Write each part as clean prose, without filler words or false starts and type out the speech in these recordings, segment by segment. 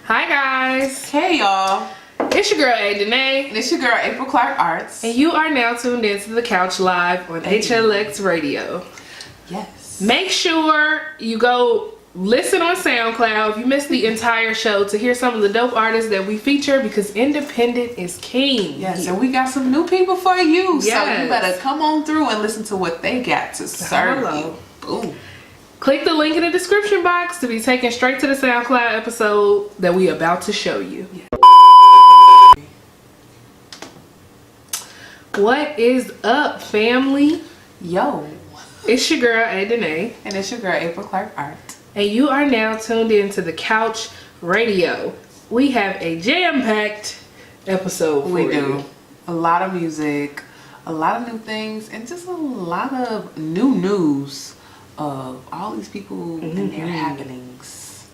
Hi guys. Hey y'all. It's your girl Denay. And it's your girl April Clark Arts. And you are now tuned into The Couch Live on HLX Radio. Yes. Make sure you go listen on SoundCloud if you missed the entire show to hear some of the dope artists that we feature, because independent is king. Yes, and we got some new people for you. Yes. So you better come on through and listen to what they got to serve you. Boom. Click the link in the description box to be taken straight to the SoundCloud episode that we about to show you. What is up, family? Yo. It's your girl Denay. And it's your girl April Clark Art. And you are now tuned into The Couch Radio. We have a jam-packed episode for you. We do. A lot of music, a lot of new things, and just a lot of new news of all these people and their happenings.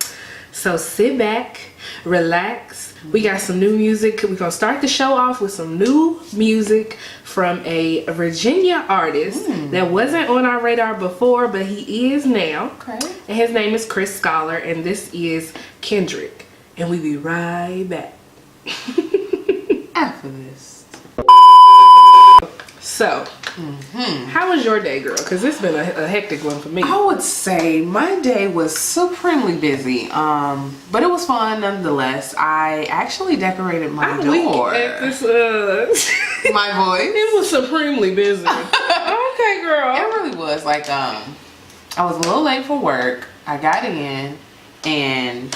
So sit back, relax. We got some new music. We're going to start the show off with some new music from a Virginia artist that wasn't on our radar before, but he is now. Okay. And his name is Chris Scholar, and this is Kendrick. And we be right back. After this. So, how was your day, girl? Because it's been a hectic one for me. I would say my day was supremely busy, but it was fun nonetheless. I actually decorated my door. At this, My voice. it was supremely busy. Okay, girl. It really was. Like, I was a little late for work. I got in, and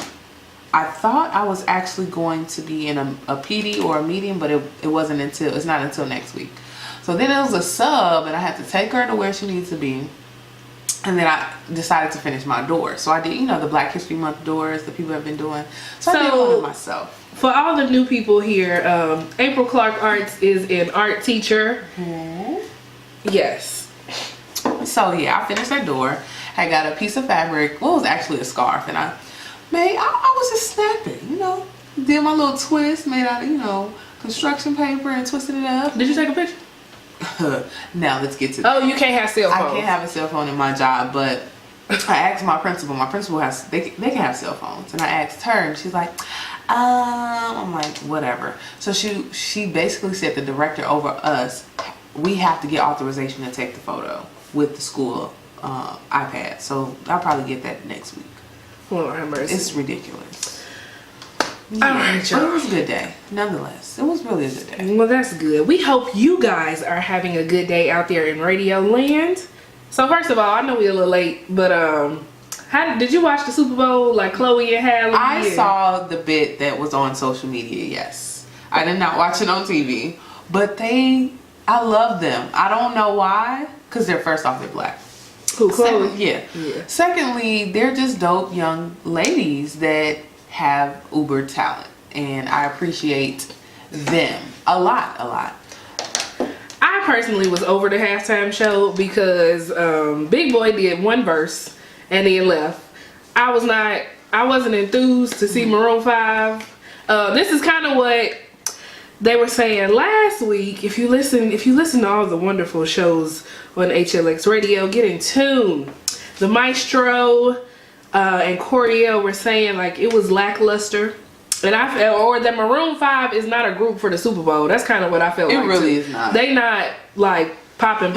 I thought I was actually going to be in a PD or a meeting, but it's not until next week. So then it was a sub, and I had to take her to where she needs to be. And then I decided to finish my door. So I did, the Black History Month doors that people have been doing. So I did one of myself. For all the new people here, April Clark Arts is an art teacher. Yes. So yeah, I finished that door. I got a piece of fabric. Well, it was actually a scarf. And I was just snapping, Did my little twist made out of, construction paper and twisted it up. Did you take a picture? Now let's get to that. Oh, you can't have cell phones. I can't have a cell phone in my job, but I asked my principal. My principal they can have cell phones, and I asked her, and she's like, I'm like, whatever. So she basically said the director over us, we have to get authorization to take the photo with the school iPad. So I'll probably get that next week. Lord have mercy. It's ridiculous. Yeah, alright, but it was a good day, nonetheless. It was really a good day. Well, that's good. We hope you guys are having a good day out there in Radio Land. So first of all, I know we're a little late, but how did you watch the Super Bowl like Chloe and Halle? I saw the bit that was on social media. Yes, I did not watch it on TV, but I love them. I don't know why, because first off they're black. Who, Chloe? Yeah. Secondly, they're just dope young ladies that have uber talent, and I appreciate them a lot. I personally was over the halftime show because Big Boy did one verse and then left. I wasn't enthused to see Maroon 5. This is kind of what they were saying last week. If you listen to all the wonderful shows on HLX Radio, get in tune. The Maestro and Coriel were saying like it was lackluster, and I felt, or that Maroon 5 is not a group for the Super Bowl. That's kind of what I felt. It like really too. is not. They not like popping.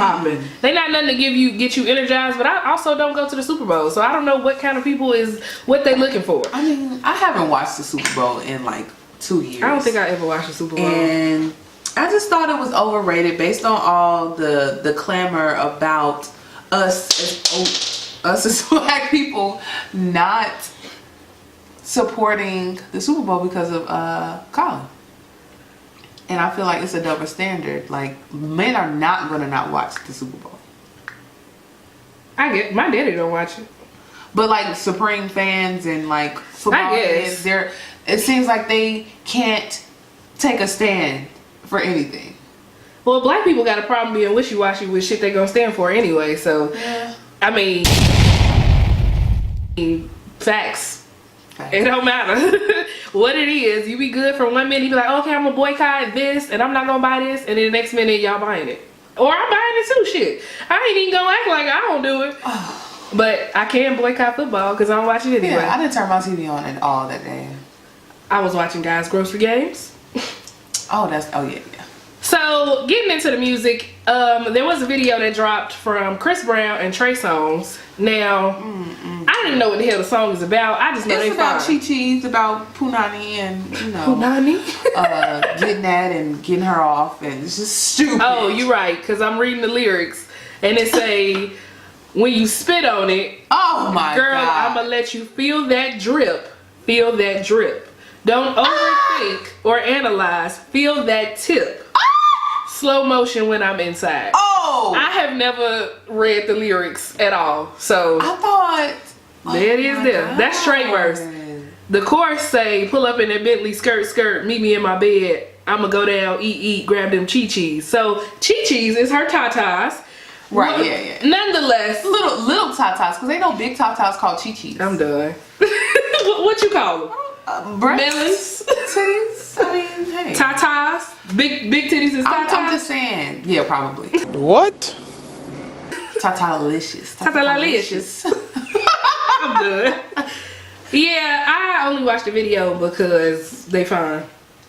They not nothing to get you energized. But I also don't go to the Super Bowl, so I don't know what kind of people is what they looking for. I mean, I haven't watched the Super Bowl in like 2 years. I don't think I ever watched the Super Bowl, and I just thought it was overrated based on all the clamor about us as black people not supporting the Super Bowl because of Colin. And I feel like it's a double standard. Like, men are not gonna not watch the Super Bowl. I get my daddy don't watch it, but like Supreme fans and like football fans, it seems like they can't take a stand for anything. Well, black people got a problem being wishy-washy with shit they gonna stand for anyway. So yeah. I mean, facts. It don't matter what it is. You be good for 1 minute, you be like, okay, I'm gonna boycott this and I'm not gonna buy this, and then the next minute y'all buying it. Or I'm buying it too, shit. I ain't even gonna act like I don't do it. But I can boycott football because I don't watch it anyway. Yeah, I didn't turn my TV on at all that day. I was watching Guys Grocery Games. Oh, yeah. So, getting into the music, there was a video that dropped from Chris Brown and Trey Songz. Now, I don't even know what the hell the song is about. I just know It's they about fine. Chi-Chi. It's about Punani and, Punani? getting that and getting her off. And it's just stupid. Oh, you're right, because I'm reading the lyrics. And it say, when you spit on it, Oh, my girl, God. I'm going to let you feel that drip. Feel that drip. Don't overthink or analyze. Feel that tip. Slow motion when I'm inside. Oh! I have never read the lyrics at all. So I thought... there it is there. That's Trey verse. The chorus say, pull up in that Bentley skirt, meet me in my bed. I'ma go down, eat, grab them Chi-Chis. So Chi-Chis is her tatas. Right, yeah. Nonetheless. Little tatas, because ain't no big tatas called Chi-Chis. I'm done. what you call them? Breasts, titties. I mean, hey. Tatas? Big titties is tatas? I'm just saying. Yeah, probably. What? Tatalicious. Tatalicious. I'm done. Yeah, I only watched the video because they fine.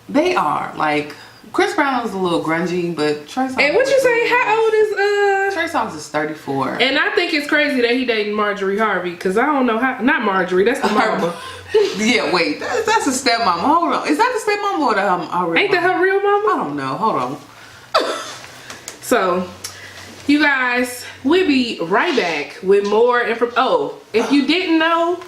They are. Like, Chris Brown was a little grungy, but Trey Songz... And what you say, how old is Trey Songz is 34. And I think it's crazy that he dating Marjorie Harvey, because I don't know how... Not Marjorie, that's the mama. Yeah, wait. That's a stepmama. Hold on. Is that the stepmama or the real Ain't that her real I mama? don't know. Hold on. So, you guys, we'll be right back with more information. Oh, if you didn't know,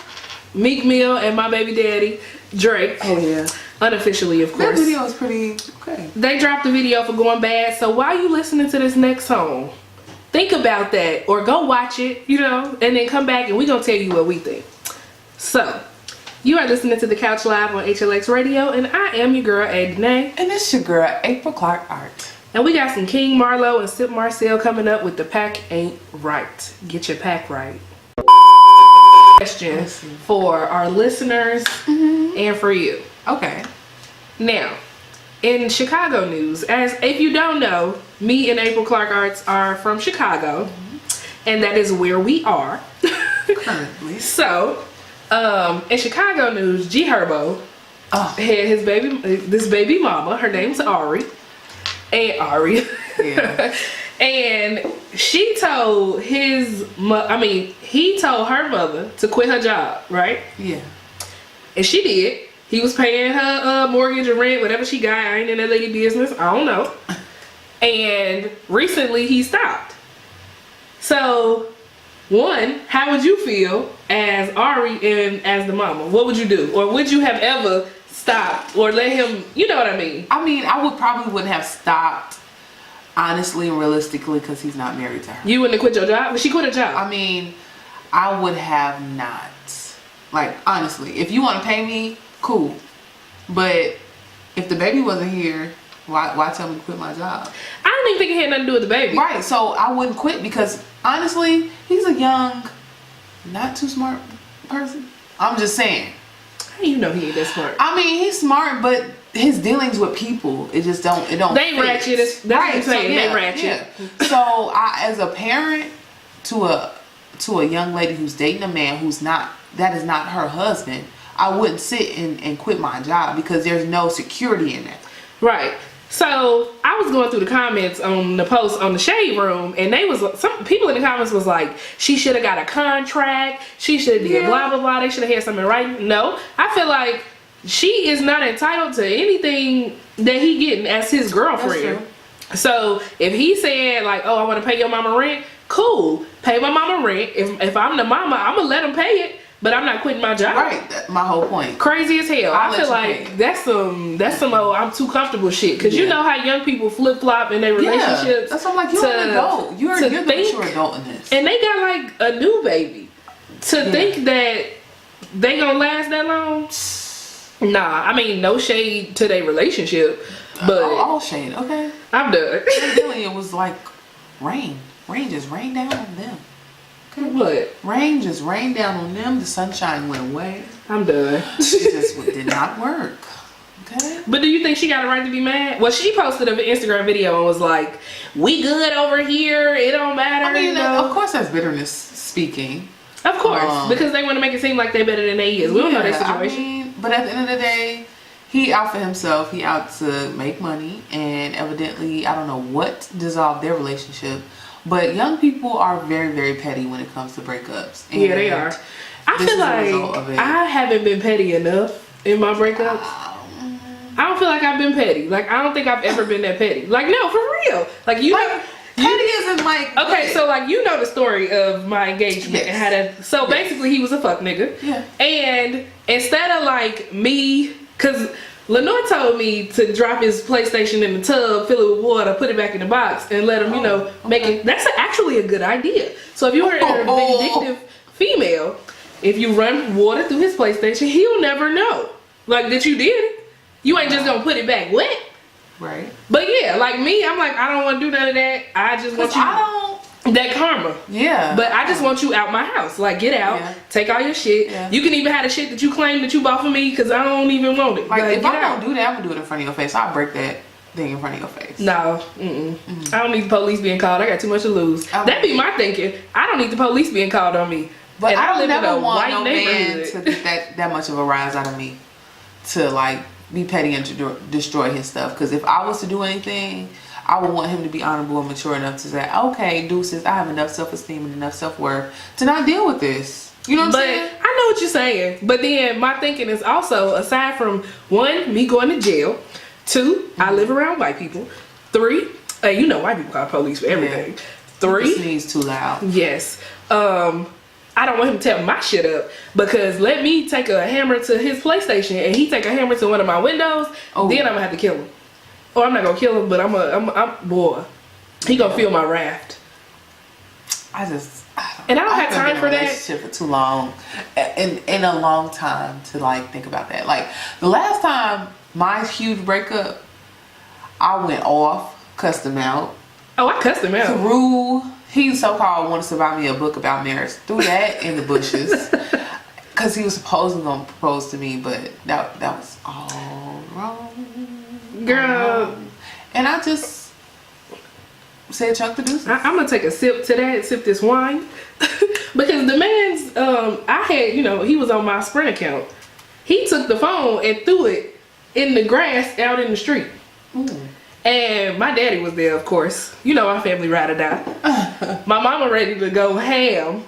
Meek Mill and my baby daddy, Drake. Oh, yeah. Unofficially, of That course. video is pretty... Okay. They dropped the video for Going Bad. So while you listening to this next song, think about that or go watch it, and then come back and we're going to tell you what we think. So, you are listening to The Couch Live on HLX Radio, and I am your girl, Ayye Denay. And it's your girl, April Clark Art. And we got some King Marlo and Sip Marcel coming up with The Pack Ain't Right. Get your pack right. Question for our listeners and for you. Okay. Now, in Chicago news, as if you don't know, me and April Clark Arts are from Chicago, and that is where we are. Currently. So, in Chicago news, G Herbo had this baby mama. Her name's Ari. Yeah. And she told he told her mother to quit her job, right? Yeah. And she did. He was paying her mortgage or rent, whatever she got. I ain't in that lady business. I don't know. And recently he stopped. So, one, how would you feel as Ari and as the mama? What would you do? Or would you have ever stopped or let him, you know what I mean? I mean, I wouldn't have stopped, honestly and realistically, because he's not married to her. You wouldn't have quit your job? But she quit her job. I mean, I would have not. Like, honestly, if you want to pay me, cool. But if the baby wasn't here, why tell me to quit my job? I don't even think it had nothing to do with the baby. Right, so I wouldn't quit because, honestly, he's a young, not too smart person. I'm just saying. How you know he ain't that smart? I mean, he's smart, but his dealings with people, it don't They fit. ratchet. That's what I'm saying. They ratchet. Yeah. So I, as a parent to a young lady who's dating a man that is not her husband, I wouldn't sit and quit my job because there's no security in that. Right. So I was going through the comments on the post on the Shade Room, and some people in the comments was like, she should have got a contract. She should have did blah blah blah. They should have had something right. No, I feel like she is not entitled to anything that he getting as his girlfriend. So if he said like, oh, I want to pay your mama rent, cool, pay my mama rent. If I'm the mama, I'm gonna let him pay it. But I'm not quitting my job. Right, that's my whole point. Crazy as hell. I feel like that's some old I'm too comfortable shit. Cause you know how young people flip flop in their relationships. That's what I'm like, you're an adult. You're the mature adult in this. And they got like a new baby. To think that they gonna last that long? Nah, I mean no shade to their relationship. But all shade, okay. I'm done. Really, it was like rain. Rain just rained down on them. Okay. What? Rain just rained down on them. The sunshine went away. I'm done. It just did not work. Okay. But do you think she got a right to be mad? Well, she posted an Instagram video and was like, "We good over here. It don't matter." I mean, you know? of course, that's bitterness speaking. Of course, because they want to make it seem like they're better than they is. We don't know their situation. I mean, but at the end of the day, he out for himself. He out to make money, and evidently, I don't know what dissolved their relationship. But young people are very, very petty when it comes to breakups. And yeah, they are. I feel like I haven't been petty enough in my breakups. I don't feel like I've been petty. Like, I don't think I've ever been that petty. Like, no, for real. Like, you know, petty isn't like... Okay, so, like, you know the story of my engagement. Yes. And how so, basically, he was a fuck nigga. Yeah. And instead of, like, me... Because Lenore told me to drop his PlayStation in the tub, fill it with water, put it back in the box, and let him, you know, make it... That's actually a good idea. So, if you were a vindictive female, if you run water through his PlayStation, he'll never know. Like, that you did it. You ain't just gonna put it back wet. Right. But yeah, like me, I'm like, I don't want to do none of that. I just want you that karma. Yeah. But I just want you out my house. Like, get out, take all your shit. Yeah. You can even have the shit that you claim that you bought for me because I don't even want it. Like if I don't do that, I'm gonna do it in front of your face. I'll break that thing in front of your face. No. I don't need the police being called. I got too much to lose. That'd be my thinking. I don't need the police being called on me. But I don't never want no man to get that much of a rise out of me to like be petty and to destroy his stuff. Because if I was to do anything, I would want him to be honorable and mature enough to say, okay, deuces, I have enough self-esteem and enough self-worth to not deal with this. You know what I'm saying? I know what you're saying. But then my thinking is also, aside from 1, me going to jail, 2, I live around white people, 3, you know white people call police for everything. 3, this sneeze too loud. Yes. I don't want him to tear my shit up, because let me take a hammer to his PlayStation and he take a hammer to one of my windows, then I'm gonna have to kill him. Or I'm not gonna kill him, but I'm boy, he gonna feel my wrath. I don't have time for that. Relationship for too long, in a long time to like think about that. Like the last time my huge breakup, I went off, cussed him out. Oh, I cussed him out. Through he so-called wanted to buy me a book about marriage. Threw that in the bushes. Because he was supposedly going to propose to me, but that was all wrong. Girl. And I just said Chuck the deuces. I'm going to take a sip to that, sip this wine. Because the man's, I had, you know, he was on my Sprint account. He took the phone and threw it in the grass out in the street. And my daddy was there, of course. You know, our family ride or die. My mama ready to go ham.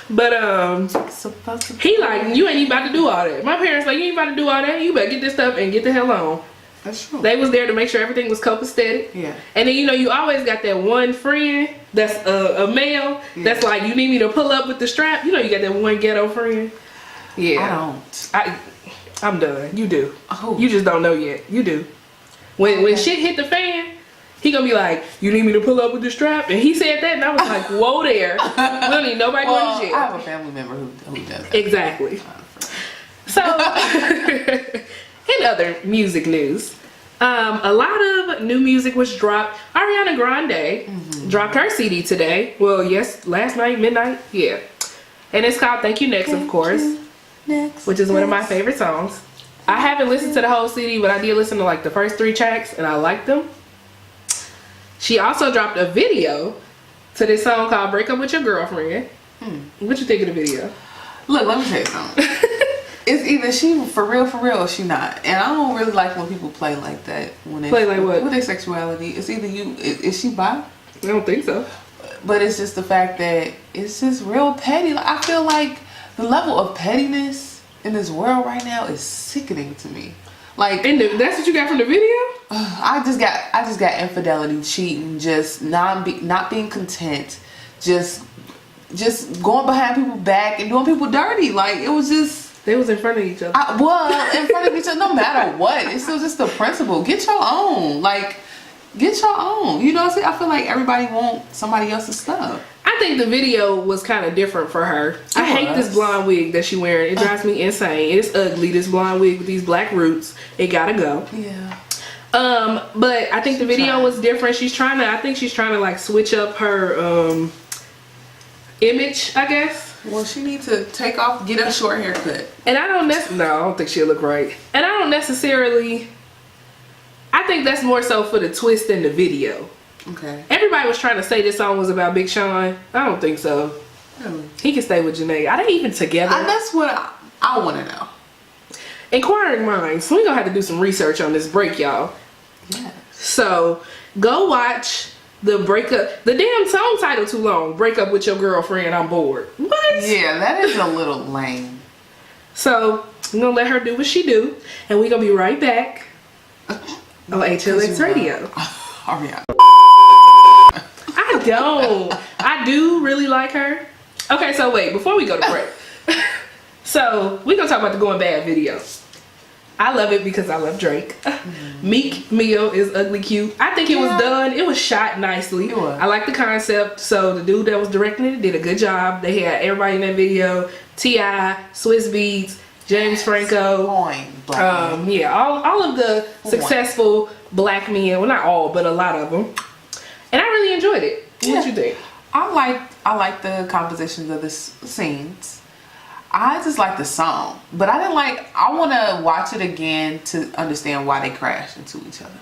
But he like, you ain't even about to do all that. My parents like, you ain't about to do all that. You better get this stuff and get the hell on. That's true. They was there to make sure everything was copacetic. Yeah. And then, you know, you always got that one friend that's a male that's like, you need me to pull up with the strap. You know, you got that one ghetto friend. Yeah. I don't. I'm done. You do. Oh. You just don't know yet. You do. When shit hit the fan, he gonna be like, you need me to pull up with the strap? And he said that, and I was like, whoa there. We don't need nobody going to jail. I have a family member who does that. Exactly. So, in other music news, a lot of new music was dropped. Ariana Grande dropped her CD today. Well, yes, last night, midnight. Yeah. And it's called Thank You Next, of course. Which is one of my favorite songs. I haven't listened to the whole CD, but I did listen to like the first 3 tracks and I liked them. She also dropped a video to this song called Break Up With Your Girlfriend. What you think of the video? Look, let me tell you something. It's either she for real or she not. And I don't really like when people play like that. When they play like what? With their sexuality. It's either is she bi? I don't think so. But it's just the fact that it's just real petty. Like, I feel like the level of pettiness in this world right now is sickening to me. Like, that's what you got from the video? I just got infidelity, cheating, just not being content, just going behind people's back and doing people dirty. Like, it was just, they was in front of each other. In front of each other, no matter what. It's still just the principle. Get your own. Like, get your own. You know what I'm saying? I feel like everybody wants somebody else's stuff. I think the video was kind of different for her. I hate this blonde wig that she wearing. It drives me insane. It's ugly, this blonde wig with these black roots. It gotta go. Yeah. But I think the video was different. I think she's trying to like switch up her image, I guess. Well, she needs to get a short haircut. And I don't think she'll look right. And I don't necessarily, I think that's more so for the twist in the video. Okay. Everybody was trying to say this song was about Big Sean. I don't think so. He can stay with Janae. Are they even together? That's what I want to know. inquiring minds. So we're gonna have to do some research on this break, y'all. Yes. So go watch the breakup. The damn song title too long. Break up with your girlfriend. I'm bored. What? Yeah, that is a little lame. So I'm gonna let her do what she do, and we're gonna be right back on HLX Radio. Hurry up. I don't. I do really like her. Okay, so wait, before we go to break. So we're gonna talk about the Going Bad video. I love it because I love Drake. Meek Mill is ugly cute. I think it was done. It was shot nicely. It was. I like the concept. So the dude that was directing it did a good job. They had everybody in that video. T.I., Swiss Beats, James Franco. Yeah, all of the successful black men. Well, not all, but a lot of them. And I really enjoyed it. What you think? I like the compositions of the scenes. I just like the song, but I want to watch it again to understand why they crashed into each other.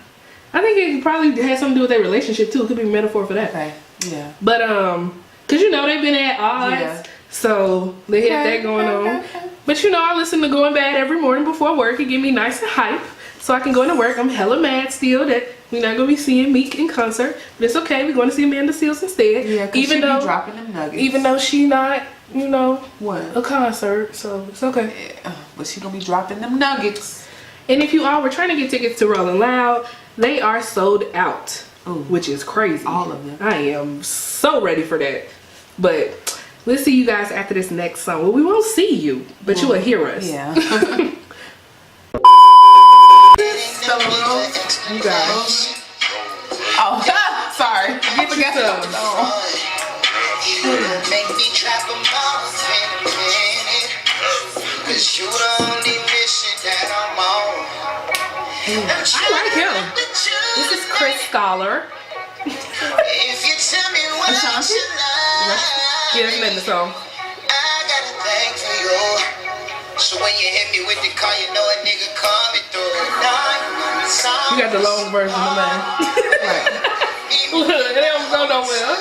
I think it probably had something to do with their relationship too. It could be a metaphor for that. Okay. Yeah. But cause you know they've been at odds, so they had that going on. But you know I listen to Going Bad every morning before work. It get me nice and hype, so I can go into work. I'm hella mad still that we're not gonna be seeing Meek in concert, but it's okay. We're going to see Amanda Seales instead. Yeah, even though dropping them nuggets. Even though she not, you know, what a concert, so it's okay. Yeah, but she gonna be dropping them nuggets. And if you all were trying to get tickets to Rolling Loud, they are sold out. Ooh. Which is crazy. All of them. I am so ready for that. But let's see you guys after this next song. Well, we won't see you, but you will hear us. Yeah. You guys. Oh, sorry. Get together. Make me trap them off in a minute, 'cause you the only mission that I'm on. I like him. This is Chris Scholar. If you tell me what you like, Yeah, that's the name of the song. I got a thing for you. So when you hit me with the car, you know a nigga coming through. You got the long version of mine. Right. Look, it don't go nowhere.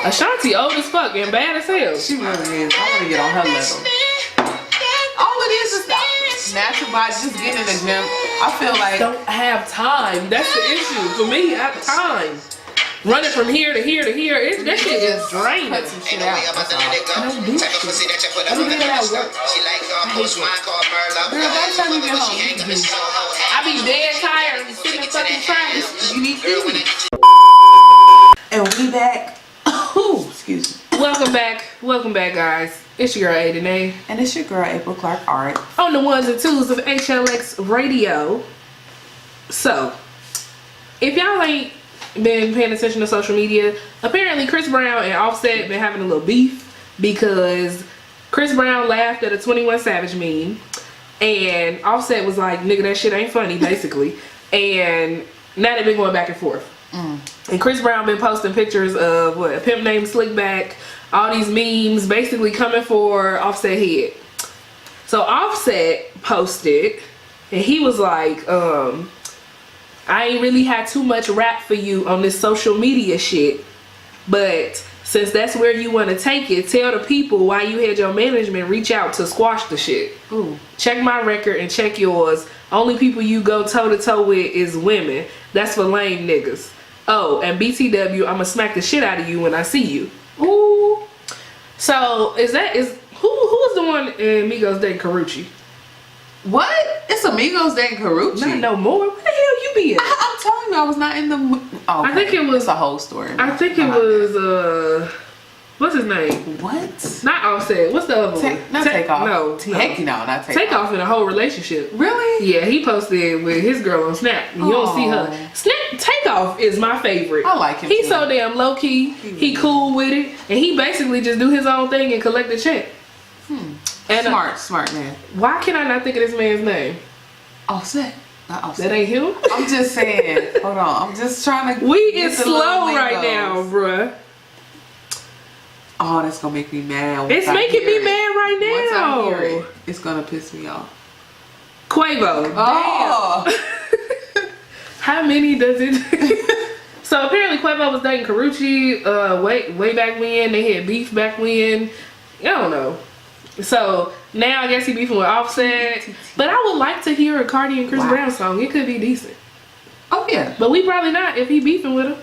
Ashanti old as fuck and bad as hell. She really is. I want to get on her level. All it is natural body, just getting in the gym. I feel like Don't have time. That's the issue for me. I have time. Running from here to here to here, that shit is draining. cut some shit out. That's all. I don't do shit. I don't do that at work. I hate it. Girl, by the time you get home, I be dead tired and sitting in fucking traffic. you need food. And we back. Ooh, excuse me. Welcome back, guys. It's your girl Denay And it's your girl April Clark Art. on the ones and twos of HLX Radio. So, if y'all ain't been paying attention to social media, apparently Chris Brown and Offset been having a little beef because Chris Brown laughed at a 21 Savage meme and Offset was like, nigga, that shit ain't funny, basically. And now they've been going back and forth. And Chris Brown been posting pictures of a pimp named Slickback, all these memes basically coming for Offset head. So Offset posted and he was like, I ain't really had too much rap for you on this social media shit, but since that's where you want to take it, tell the people why you had your management reach out to squash the shit. Ooh. Check my record and check yours. Only people you go toe to toe with is women. That's for lame niggas. Oh, and BTW, I'ma smack the shit out of you when I see you. Ooh. So who was the one in Migos dating Karuchi? What? It's Amigos dating Karuchi. Not no more. Where the hell you be at? I'm telling you, I was not in the. Oh, okay. I think it was It's a whole story. I think it was what's his name? What? Not Offset. What's the other one? Not Takeoff. No, Heck no, not Takeoff. Takeoff in a whole relationship. Really? Yeah, he posted with his girl on Snap. You don't see her. Takeoff is my favorite. I like him He's too. so damn low key. He cool with it, and he basically just do his own thing and collect the check. And Smart man. why can I not think of this man's name? Offset. Not Offset. That ain't him. I'm just saying. Hold on. I'm just trying to. We get is the slow little right lingos. now, bruh. Oh, that's gonna make me mad. It's making me mad right Once now. I hear it, it's gonna piss me off. Quavo. Oh. Damn. How many does it? So So apparently Quavo was dating Karrueche way back when. They had beef back when. I don't know. So now I guess he beefing with Offset. But I would like to hear a Cardi and Chris Brown song. It could be decent. Oh yeah. But we probably not if he beefing with him.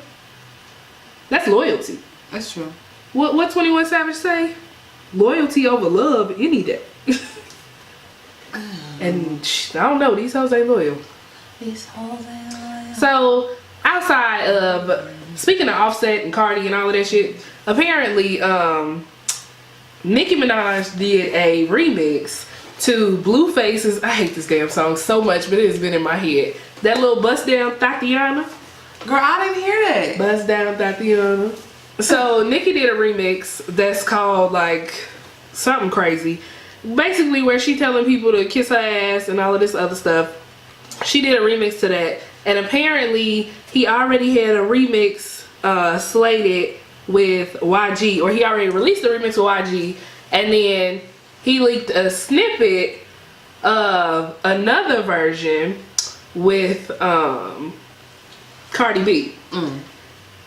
That's loyalty. That's true. What 21 Savage say? Loyalty over love any day. And I don't know, these hoes ain't loyal. These hoes ain't loyal. So outside of speaking of Offset and Cardi and all of that shit, apparently Nicki Minaj did a remix to Blueface's, I hate this damn song so much, but it has been in my head. That little Bust Down Tatiana. Girl, I didn't hear that. Bust Down Tatiana. So Nicki did a remix that's called like something crazy. Basically where she telling people to kiss her ass and all of this other stuff. She did a remix to that. And apparently he already had a remix slated with YG, or he already released the remix with YG, and then he leaked a snippet of another version with Cardi B.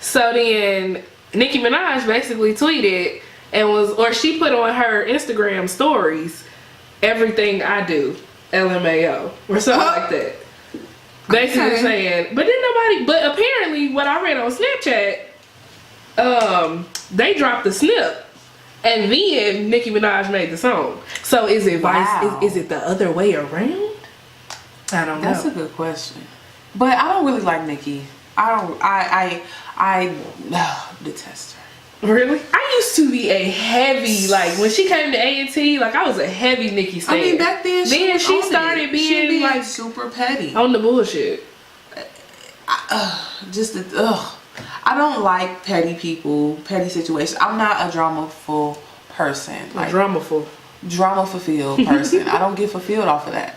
So then Nicki Minaj basically tweeted and she put on her Instagram stories, everything I do, LMAO, or something like that. Basically saying, but apparently what I read on Snapchat, they dropped the snip and then Nicki Minaj made the song. So is it is it the other way around? I don't know. That's a good question. But I don't really like Nicki. I detest her. Really? I used to be a heavy, like when she came to A&T, like I was a heavy Nicki stan. I mean, back then she started being like super petty on the bullshit. I don't like petty people, petty situations. I'm not a dramaful person. Like, drama-fulfilled person. I don't get fulfilled off of that.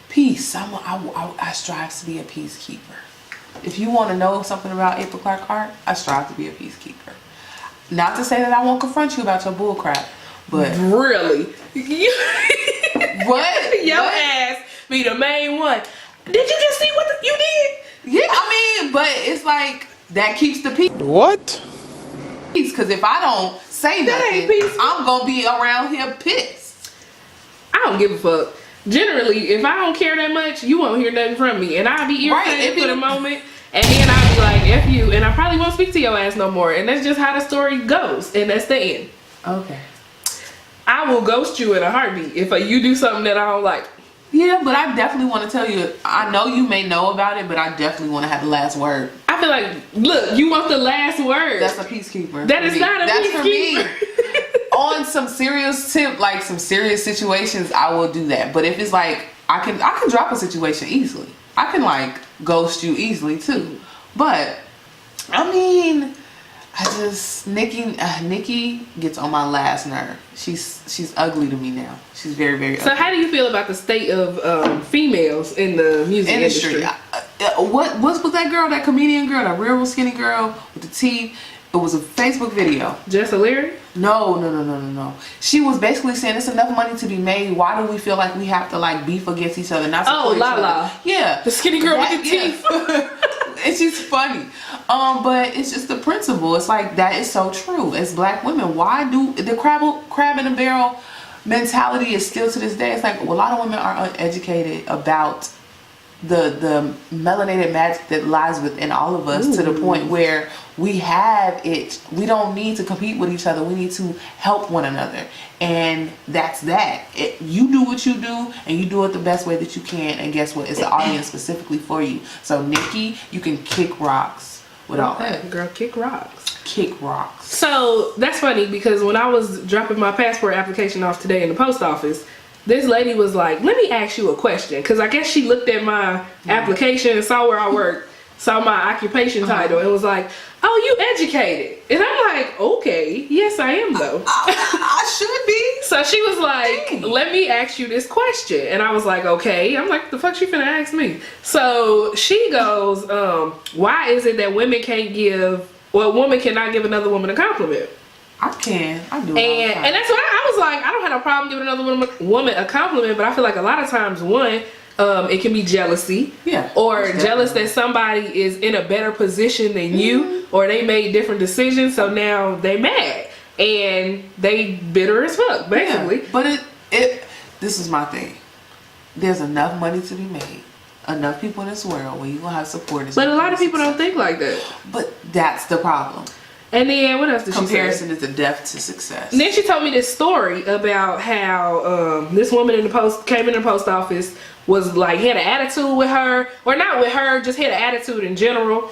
Peace. I strive to be a peacekeeper. If you want to know something about April Clark Hart, I strive to be a peacekeeper. Not to say that I won't confront you about your bull crap, but really, what? Your ass be the main one. Did you just see what you did? Yeah, I mean, but it's like that keeps the peace. What? Because if I don't say nothing, I'm gonna be around here pissed. I don't give a fuck. Generally, if I don't care that much, you won't hear nothing from me, and I'll be irritated for the moment. And then I'll be like, F you, and I probably won't speak to your ass no more. And that's just how the story goes. And that's the end. Okay. I will ghost you in a heartbeat if you do something that I don't like. Yeah, but I definitely want to tell you, I know you may know about it, but I definitely want to have the last word. I feel like, look, you want the last word. That's a peacekeeper. That is not a peacekeeper. That's for me. On some serious like some serious situations, I will do that. But if it's like, I can drop a situation easily. I can like ghost you easily too. But I mean, Nicki gets on my last nerve. She's ugly to me now. She's very, very ugly. So how do you feel about the state of females in the music industry? What's with that girl, that comedian girl, that real skinny girl with the teeth? It was a Facebook video. Jess O'Leary? No. She was basically saying it's enough money to be made. Why do we feel like we have to like beef against each other? Not support each other? Lala. Yeah. The skinny girl with the teeth. And she's funny. But it's just the principle. It's like, that is so true. As black women, why do the crab in a barrel mentality is still to this day? It's like, well, a lot of women are uneducated about the melanated magic that lies within all of us. Ooh. To the point where we have it. We don't need to compete with each other. We need to help one another. And that's that. You do what you do, and you do it the best way that you can. And guess what? It's the audience specifically for you. So Nicki, you can kick rocks with all that. Girl, kick rocks. Kick rocks. So that's funny because when I was dropping my passport application off today in the post office, this lady was like, let me ask you a question. Because I guess she looked at my application and saw where I worked, saw my occupation title, and was like, oh, you educated. And I'm like, okay, yes I am though. I should be. So she was like, let me ask you this question. And I was like, okay. I'm like, the fuck she finna ask me? So she goes, why is it that women can't give, or a woman cannot give another woman a compliment? I can. I do. And that's what I was like, I don't have no problem giving another woman a compliment, but I feel like a lot of times, one, It can be jealousy. Yeah. Or Most jealous definitely. that somebody is in a better position than you, or they made different decisions, so now they mad and they bitter as fuck, basically. Yeah, but this is my thing. There's enough money to be made. Enough people in this world where you gonna have supporters. But a lot of people don't think like that. But that's the problem. And then what else did she say? Comparison is the death to success. And then she told me this story about how this woman came in the post office, was like, had an attitude with her, or not with her, just had an attitude in general.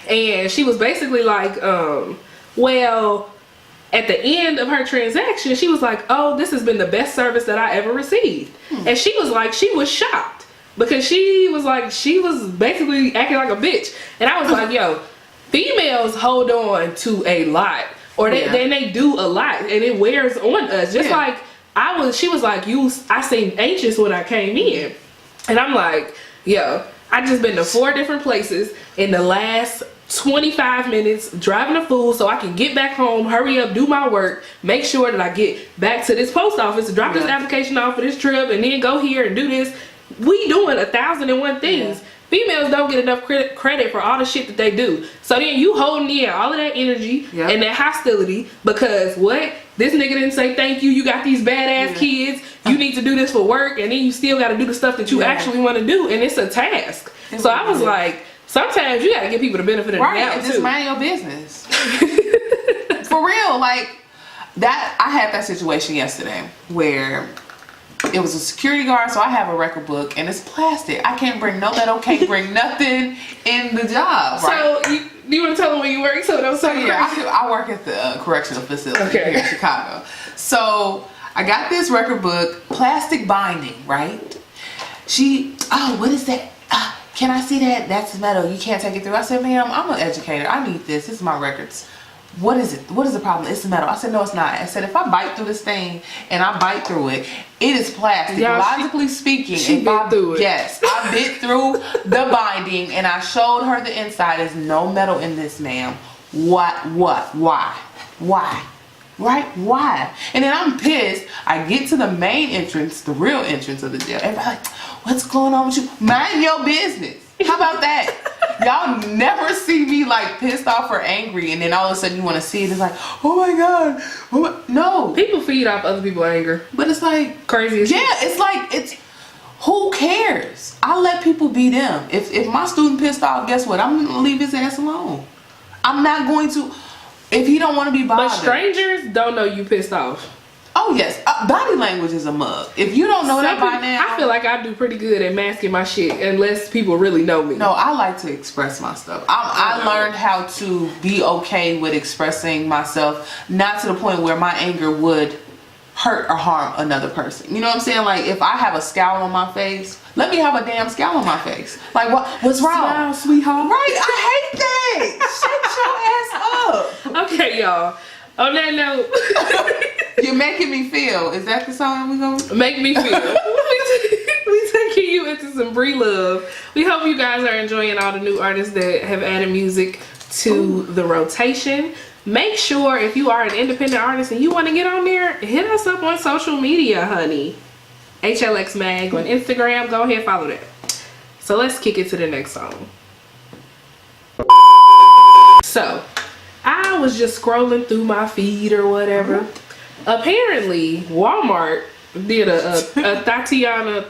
And she was basically like, well, at the end of her transaction, she was like, oh, this has been the best service that I ever received. And she was like, she was shocked because she was like, she was basically acting like a bitch. And I was like, yo, females hold on to a lot, or they do a lot, and it wears on us. Just like she was like, I seemed anxious when I came in. And I'm like, yo, I just been to 4 different places in the last 25 minutes driving a fool so I can get back home, hurry up, do my work, make sure that I get back to this post office, drop this application off for this trip, and then go here and do this. We doing 1,001 things. Females don't get enough credit for all the shit that they do. So then you holding in all of that energy and that hostility because what? This nigga didn't say thank you. You got these badass kids. You need to do this for work, and then you still got to do the stuff that you actually want to do, and it's a task. So I was like, sometimes you got to give people the benefit of the doubt and too. just mind your business. For real, like that. I had that situation yesterday where it was a security guard, so I have a record book and it's plastic. I can't bring no metal, can't bring nothing in the job. Right? So you want to tell them where you work? So don't say I work at the correctional facility here in Chicago. So I got this record book, plastic binding, right? What is that? Can I see that? That's metal. You can't take it through. I said, ma'am, I'm an educator. I need this. This is my records. What is it? What is the problem? It's metal. I said, no, it's not. I said, if I bite through this thing and I bite through it, it is plastic. Logically speaking, yes, I bit through the binding and I showed her the inside. There's no metal in this, ma'am. Why? Right? Why? And then I'm pissed. I get to the main entrance, the real entrance of the jail. Everybody like, what's going on with you? Mind your business. How about that? Y'all never see me like pissed off or angry, and then all of a sudden you want to see it. It's like, oh my god, no. People feed off other people's anger, but it's like crazy. As shit. It's like who cares? I let people be them. If my student pissed off, guess what? I'm gonna leave his ass alone. I'm not going to. If he don't want to be bothered. But strangers don't know you pissed off. Oh yes, body language is a mug. If you don't know that by now, I feel like I do pretty good at masking my shit unless people really know me. No, I like to express my stuff. I learned how to be okay with expressing myself, not to the point where my anger would hurt or harm another person. You know what I'm saying? Like if I have a scowl on my face, let me have a damn scowl on my face. Like what's wrong? Smile, sweetheart. Right? I hate that. Shut your ass up. Okay, y'all. On that note, you're making me feel. Is that the song we gonna make me feel? We taking you into some Bree love. We hope you guys are enjoying all the new artists that have added music to the rotation. Make sure if you are an independent artist and you want to get on there, hit us up on social media, honey. HLX Mag on Instagram. Go ahead, follow that. So let's kick it to the next song. So I was just scrolling through my feed or whatever. Apparently, Walmart did a Tatiana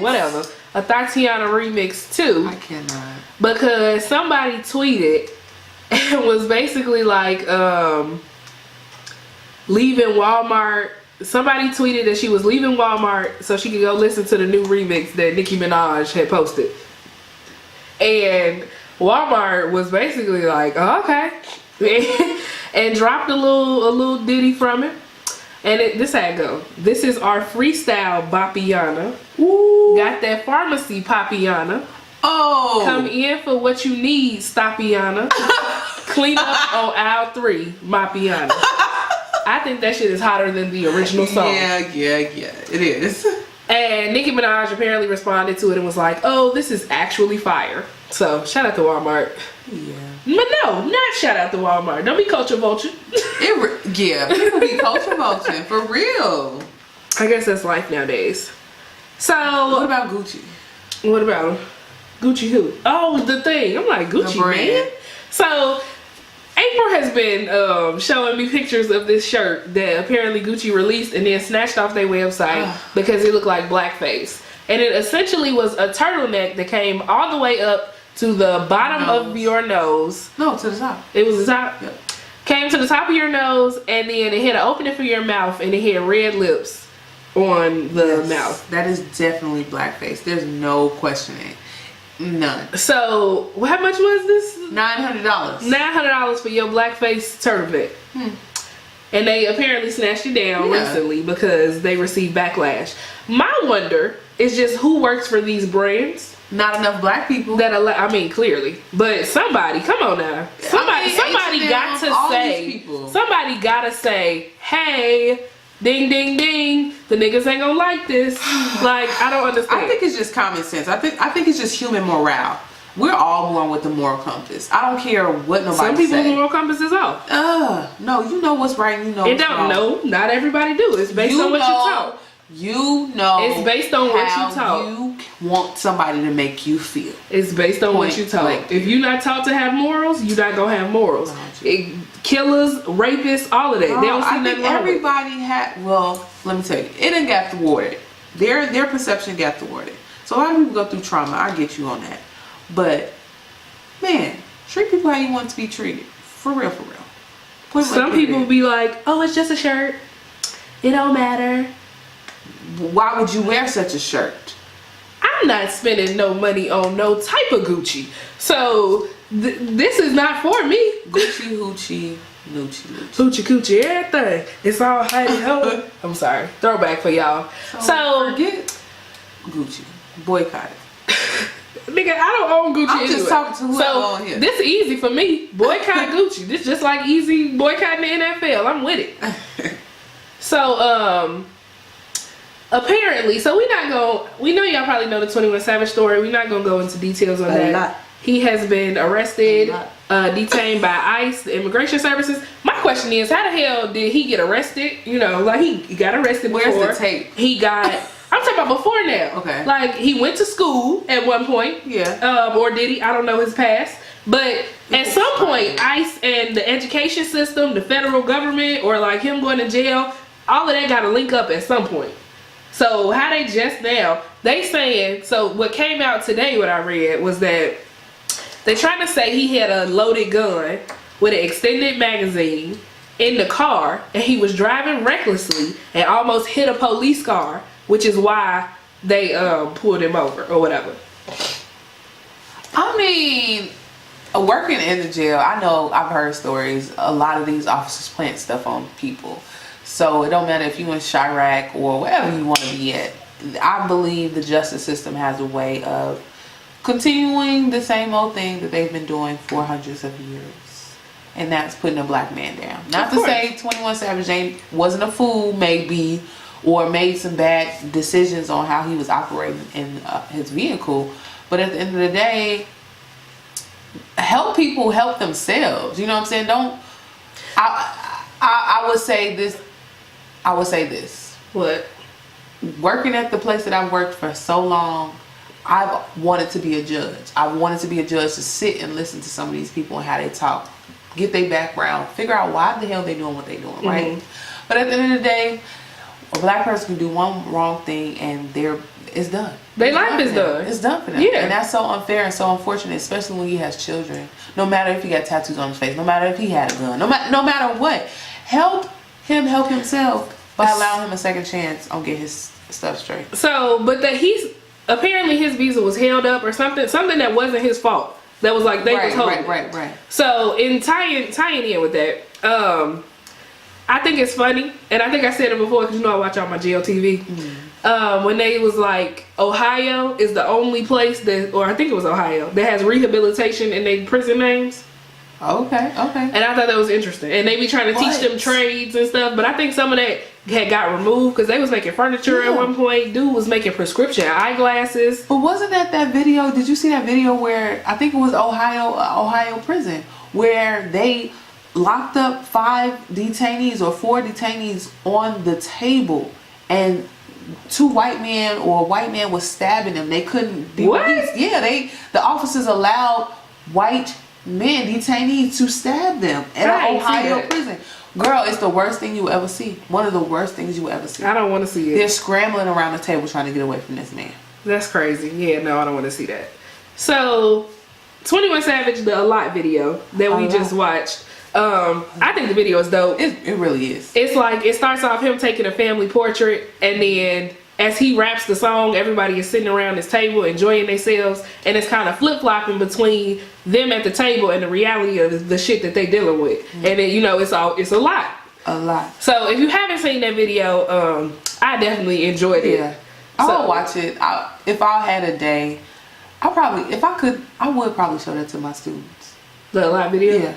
whatever, a Tatiana remix too. I cannot. Because somebody tweeted and was basically like leaving Walmart. Somebody tweeted that she was leaving Walmart so she could go listen to the new remix that Nicki Minaj had posted. And Walmart was basically like, oh, okay. And dropped a little ditty from it. And this how it go. This is our freestyle Bapiana. Ooh. Got that pharmacy Papiana. Oh. Come in for what you need, Stopiana. Clean up on aisle 3, Mapiana. I think that shit is hotter than the original song. Yeah, it is. And Nicki Minaj apparently responded to it and was like, oh, this is actually fire. So, shout out to Walmart. Yeah. But no, not shout out to Walmart. Don't be culture vulture. People be culture vulture, for real. I guess that's life nowadays. So What about Gucci? what about him? Gucci who? Oh, the thing. I'm like, Gucci The brand. man. So April has been showing me pictures of this shirt that apparently Gucci released and then snatched off their website because it looked like blackface. And it essentially was a turtleneck that came all the way up to the bottom of your nose. No, to the top. It was the top? Yep. Came to the top of your nose, and then it had an opening for your mouth, and it had red lips on the mouth. That is definitely blackface. There's no questioning. None. So, how much was this? $900. $900 for your blackface turtleneck. And they apparently snatched it down recently because they received backlash. My wonder is just who works for these brands. Not enough black people. That I mean, clearly, but somebody, come on now, somebody got to say, somebody gotta say, hey, ding, ding, ding, the niggas ain't gonna like this. Like, I don't understand. I think it's just common sense. I think it's just human morale. We're all born with the moral compass. I don't care what nobody Some people's say. moral compass is off. No, you know what's right. You know what's wrong. No, not everybody do. It's based on what you talk. You know, it's based on what you talk. You want somebody to make you feel. It's based on what you talk. If you're not taught to have morals, you're not gonna have morals. Killers, rapists, all of that. They don't see I think nothing wrong everybody had. Well, let me tell you, it didn't got thwarted. Their perception got thwarted. So a lot of people go through trauma. I get you on that, but man, treat people how you want to be treated. For real, for real. Some people be like, "Oh, it's just a shirt. It don't matter." Why would you wear such a shirt? I'm not spending no money on no type of Gucci. So this is not for me. Gucci, hoochie, noochie, noochie. Hoochie coochie, everything. It's all hidey ho. I'm sorry. Throwback for y'all. So forget Gucci. Boycott it. Nigga, I don't own Gucci I'm just anyway. talking to whoever on here. This is easy for me. Boycott Gucci. This just like easy boycotting the NFL. I'm with it. So, apparently, so we know y'all probably know the 21 Savage story. We're not gonna go into details on that. He has been arrested, detained by ICE, the Immigration Services. My question is, how the hell did he get arrested? You know, like he got arrested before. Where's the tape? He got, I'm talking about before now. Okay. Like he went to school at one point. Yeah. Or did he? I don't know his past. But at some point, ICE and the education system, the federal government, or like him going to jail, all of that got to link up at some point. So how they just now, they saying, so what came out today, what I read, was that they trying to say he had a loaded gun with an extended magazine in the car, and he was driving recklessly and almost hit a police car, which is why they pulled him over or whatever. I mean, working in the jail, I know I've heard stories. A lot of these officers plant stuff on people. So it don't matter if you in Chirac or wherever you want to be at. I believe the justice system has a way of continuing the same old thing that they've been doing for hundreds of years. And that's putting a black man down. Not to say 21 Savage wasn't a fool, maybe, or made some bad decisions on how he was operating in his vehicle. But at the end of the day, help people help themselves. You know what I'm saying? I would say this. I would say this. What? Working at the place that I've worked for so long, I've wanted to be a judge. I wanted to be a judge to sit and listen to some of these people and how they talk, get their background, figure out why the hell they doing what they doing, right? But at the end of the day, a black person can do one wrong thing and it's done. Their life is done. It's done for them. Yeah. And that's so unfair and so unfortunate, especially when he has children. No matter if he got tattoos on his face, no matter if he had a gun, no matter what, help him help himself by allowing him a second chance on get his stuff straight. So, but that apparently his visa was held up or something that wasn't his fault. That was like they was holding. Right. So in tying in with that, I think it's funny, and I think I said it before because you know I watch all my jail TV. When they was like, Ohio is the only place that, or I think it was Ohio, that has rehabilitation in their prison names. Okay. And I thought that was interesting. And they be trying to teach them trades and stuff, but I think some of that had got removed because they was making furniture at one point. Dude was making prescription eyeglasses. But wasn't that video? Did you see that video where I think it was Ohio prison where they locked up 5 detainees or 4 detainees on the table and two white men or a white man was stabbing them. They couldn't be What? released. Yeah, the officers allowed white men, detainees, to stab them at I an ain't see Ohio that. prison. Girl, it's the worst thing you ever see. One of the worst things you ever see. I don't want to see it. They're scrambling around the table trying to get away from this man. That's crazy. Yeah, no, I don't want to see that. So, 21 Savage, the A Lot video that we just watched. I think the video is dope. It really is. It's like, it starts off him taking a family portrait, and then as he raps the song, everybody is sitting around this table enjoying themselves, and it's kind of flip-flopping between them at the table and the reality of the shit that they dealing with. And then, you know, it's a lot. A lot. So if you haven't seen that video, I definitely enjoyed it. Yeah. I would watch it. If I had a day, if I could, I would probably show that to my students. The live video? Yeah.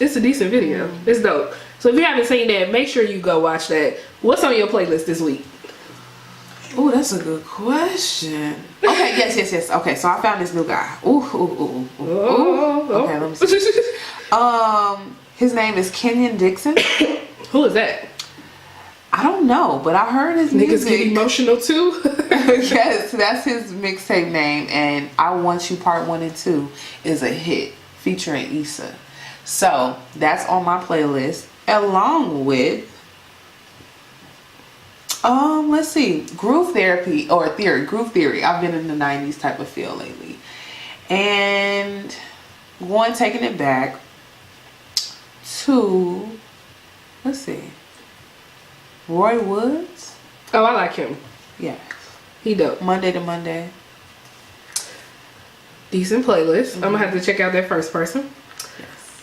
It's a decent video. It's dope. So if you haven't seen that, make sure you go watch that. What's on your playlist this week? Oh, that's a good question. Okay, yes. Okay, so I found this new guy. Ooh. Okay, let me see. His name is Kenyon Dixon. Who is that? I don't know, but I heard his Niggas music. get emotional too? Yes, that's his mixtape name, and I Want You Part 1 and 2 is a hit featuring Issa. So that's on my playlist, along with let's see, Groove Theory. I've been in the 90s type of feel lately, and taking it back to, let's see, Roy Woods. Oh, I like him. Yeah, He dope. Monday to Monday. Decent playlist. I'm gonna have to check out that first person.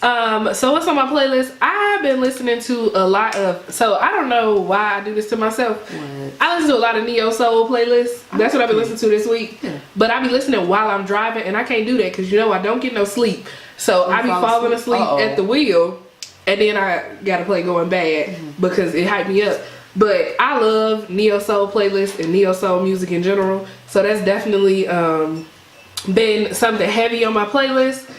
So what's on my playlist? I've been listening to a lot of, so I don't know why I do this to myself. What? I listen to a lot of neo soul playlists. That's what I've been listening to this week. Yeah. But I be listening while I'm driving, and I can't do that because you know I don't get no sleep. So I be fall falling asleep? asleep at the wheel, and then I gotta play Going Bad because it hyped me up. But I love neo soul playlists and neo soul music in general. So that's definitely been something heavy on my playlist.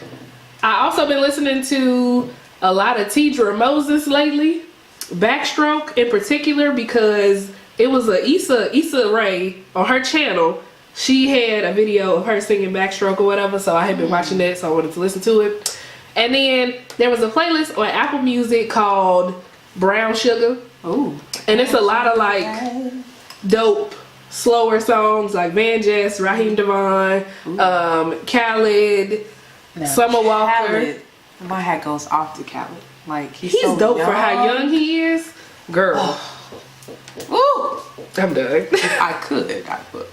I also been listening to a lot of Tidra Moses lately, Backstroke in particular, because it was a Issa Rae on her channel. She had a video of her singing Backstroke or whatever, so I had been watching that, so I wanted to listen to it. And then there was a playlist on Apple Music called Brown Sugar. Ooh. And it's a lot of like dope, slower songs like Van Jess, Raheem Devon, Khaled, Summer Walker. Khaled, my hat goes off to Khaled. Like He's so dope young. for how young he is. Girl, Ooh. I'm done. If I could, I would.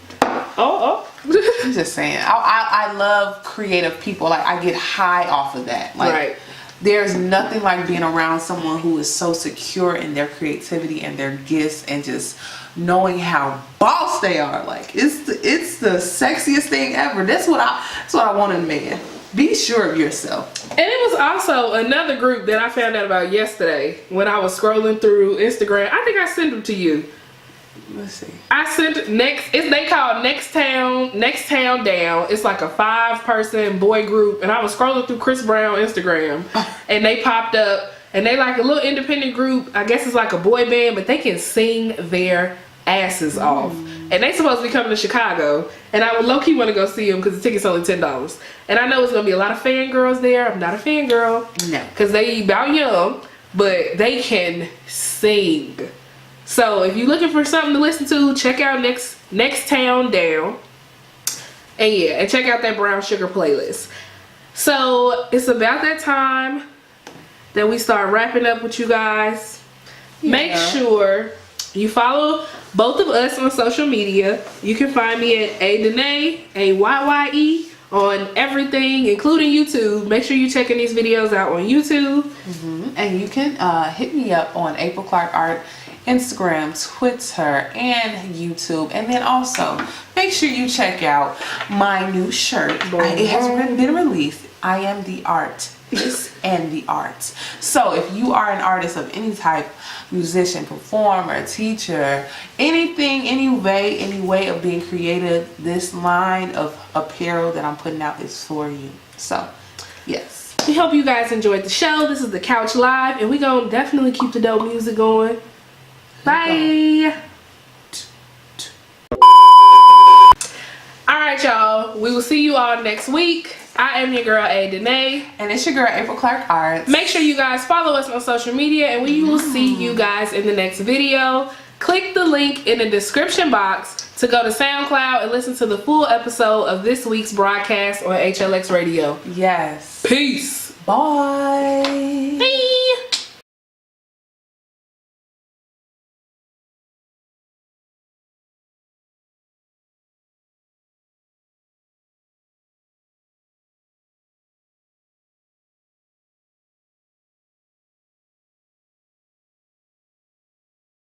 Oh. I'm just saying. I love creative people. Like I get high off of that. Like Right. there's nothing like being around someone who is so secure in their creativity and their gifts and just knowing how boss they are. Like it's the sexiest thing ever. That's what I want in a man. Be sure of yourself. And it was also another group that I found out about yesterday when I was scrolling through Instagram. I think I sent them to you. Let's see. I sent they call Next Town Down. It's like a 5-person boy group, and I was scrolling through Chris Brown Instagram and they popped up, and they like a little independent group. I guess it's like a boy band, but they can sing their asses off. And they supposed to be coming to Chicago, and I would low-key want to go see them because the ticket's only $10. And I know it's gonna be a lot of fangirls there. I'm not a fangirl. No. Because they about young, but they can sing. So if you're looking for something to listen to, check out Next Town Down. And yeah, and check out that Brown Sugar playlist. So it's about that time that we start wrapping up with you guys. Yeah. Make sure you follow both of us on social media. You can find me at Denay, Ayye, on everything, including YouTube. Make sure you're checking these videos out on YouTube. And you can hit me up on April Clark Art, Instagram, Twitter, and YouTube. And then also make sure you check out my new shirt. It has been released. I am the artist and the arts. So if you are an artist of any type, musician, performer, teacher, anything, any way of being creative, this line of apparel that I'm putting out is for you. So yes, We hope you guys enjoyed the show. This is the Couch Live, and we gonna definitely keep the dope music going. Bye. So we will see you all next week. I am your girl, Denay. And it's your girl, April Clark Arts. Make sure you guys follow us on social media, and we will see you guys in the next video. Click the link in the description box to go to SoundCloud and listen to the full episode of this week's broadcast on HLX Radio. Yes. Peace. Bye. Bye.